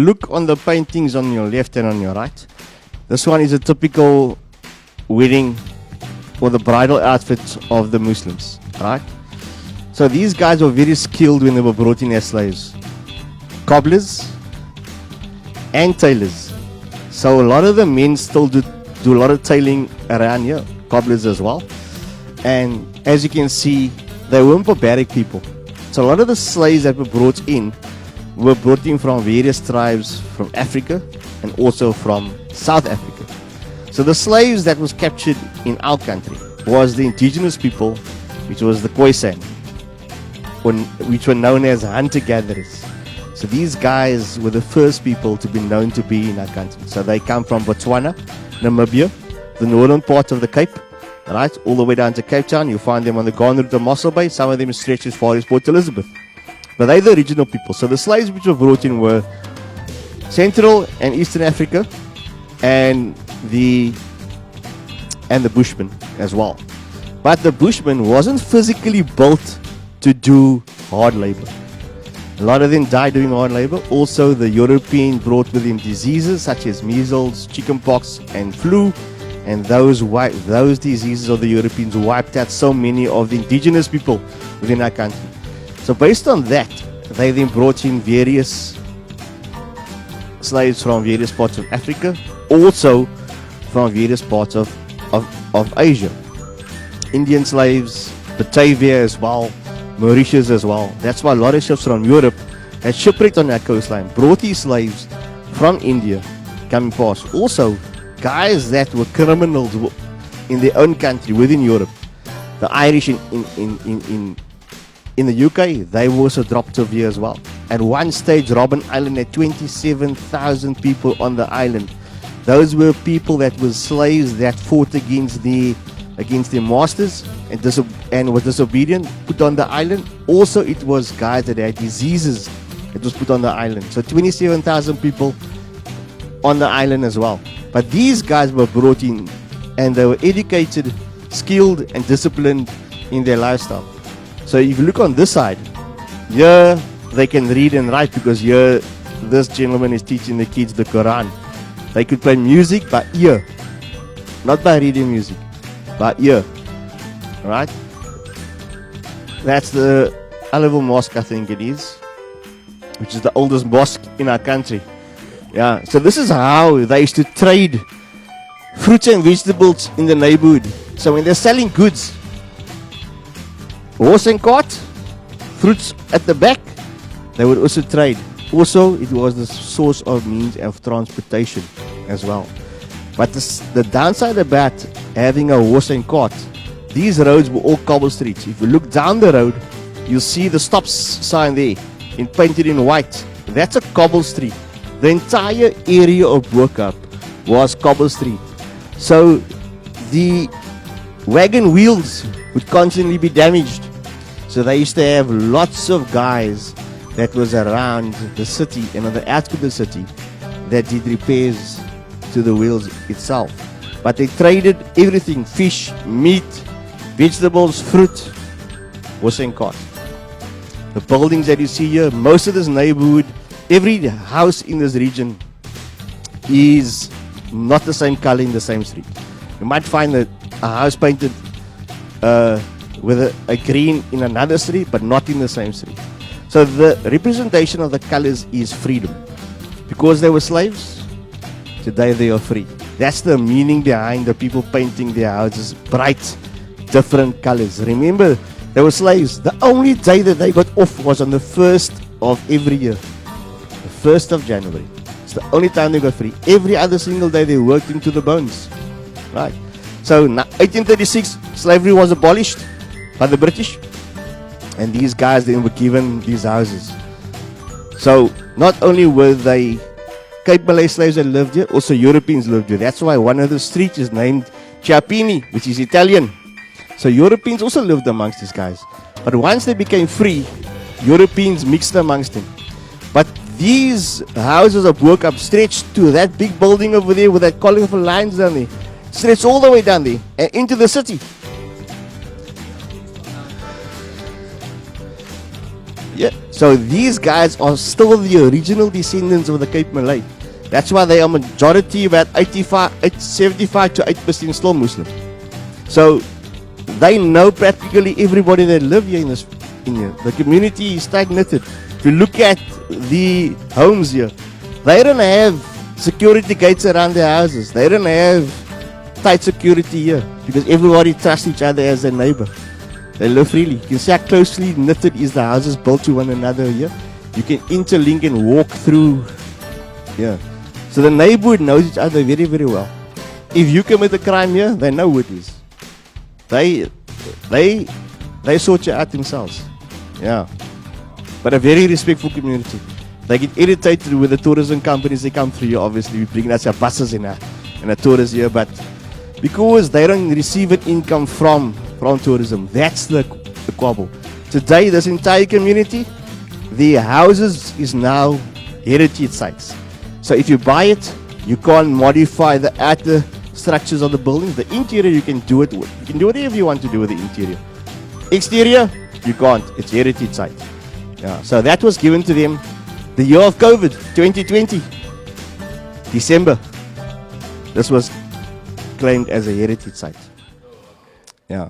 Look on the paintings on your left and on your right. This one is a typical wedding or the bridal outfit of the Muslims, right? So these guys were very skilled when they were brought in as slaves. Cobblers and tailors. So a lot of the men still do a lot of tailing around here, cobblers as well. And as you can see, they weren't barbaric people. So a lot of the slaves that were brought in from various tribes from Africa and also from South Africa. So the slaves that was captured in our country was the indigenous people, which was the Khoisan, which were known as hunter-gatherers. So these guys were the first people to be known to be in our country. So they come from Botswana, Namibia, the northern part of the Cape, right, all the way down to Cape Town. You'll find them on the Garden Route of Mossel Bay. Some of them stretch as far as Port Elizabeth. But they're the original people. So the slaves which were brought in were Central and Eastern Africa and the Bushmen as well. But the Bushmen wasn't physically built to do hard labor. A lot of them died doing hard labor. Also, the European brought with him diseases such as measles, chickenpox, and flu. And those diseases of the Europeans wiped out so many of the indigenous people within our country. So based on that, they then brought in various slaves from various parts of Africa, also from various parts of Asia. Indian slaves, Batavia as well, Mauritius as well. That's why a lot of ships from Europe had shipwrecked on that coastline, brought these slaves from India coming past. Also, guys that were criminals in their own country within Europe. The Irish in the UK, they were also dropped over here as well. At one stage, Robben Island had 27,000 people on the island. Those were people that were slaves that fought against their masters and were disobedient, put on the island. Also, it was guys that had diseases that was put on the island. So 27,000 people on the island as well. But these guys were brought in and they were educated, skilled and disciplined in their lifestyle. So if you look on this side, here they can read and write because here this gentleman is teaching the kids the Quran. They could play music by ear, not by reading music, by ear. Right? That's the Al-Level Mosque, I think it is, which is the oldest mosque in our country. Yeah, so this is how they used to trade fruits and vegetables in the neighborhood. So when they're selling goods, horse and cart, fruits at the back, they would also trade. Also, it was the source of means of transportation as well. But the downside about having a horse and cart, these roads were all cobble streets. If you look down the road, you'll see the stop sign there, painted in white. That's a cobble street. The entire area of Bo-Kaap was cobble street. So the wagon wheels would constantly be damaged. So they used to have lots of guys that was around the city and on the outskirts of the city that did repairs to the wheels itself. But they traded everything: fish, meat, vegetables, fruit, horse and cart. The buildings that you see here, most of this neighborhood, every house in this region is not the same color in the same street. You might find a house painted with a green in another street, but not in the same street. So the representation of the colors is freedom. Because they were slaves, today they are free. That's the meaning behind the people painting their houses bright, different colors. Remember, they were slaves. The only day that they got off was on the 1st of every year. The 1st of January. It's the only time they got free. Every other single day they worked into the bones. Right. So 1836, slavery was abolished by the British. And these guys then were given these houses. So not only were they Cape Malay slaves that lived here, also Europeans lived here. That's why one of the streets is named Chiappini, which is Italian. So Europeans also lived amongst these guys. But once they became free, Europeans mixed amongst them. But these houses of Bo-Kaap stretched to that big building over there with that colorful lines down there. Stretched all the way down there and into the city. Yeah. So these guys are still the original descendants of the Cape Malay. That's why they are majority, about 75 to 8% still Muslim. So they know practically everybody that live here in this. The community is tight knitted. If you look at the homes here, they don't have security gates around their houses. They don't have tight security here because everybody trusts each other as their neighbor. They live freely. You can see how closely knitted is the houses built to one another here. You can interlink and walk through. Yeah. So the neighborhood knows each other very, very well. If you commit a crime here, they know who it is. They sort you out themselves. Yeah. But a very respectful community. They get irritated with the tourism companies. They come through here. Obviously, we bring us our buses and our tourists here. But because they don't receive an income from tourism, that's the quabble. Today, this entire community, the houses is now heritage sites. So if you buy it, you can't modify the outer structures of the buildings. The interior, you can do it with. You can do whatever you want to do with the interior. Exterior, you can't. It's heritage site. Yeah. So that was given to them the year of COVID, 2020, December. This was claimed as a heritage site. Yeah.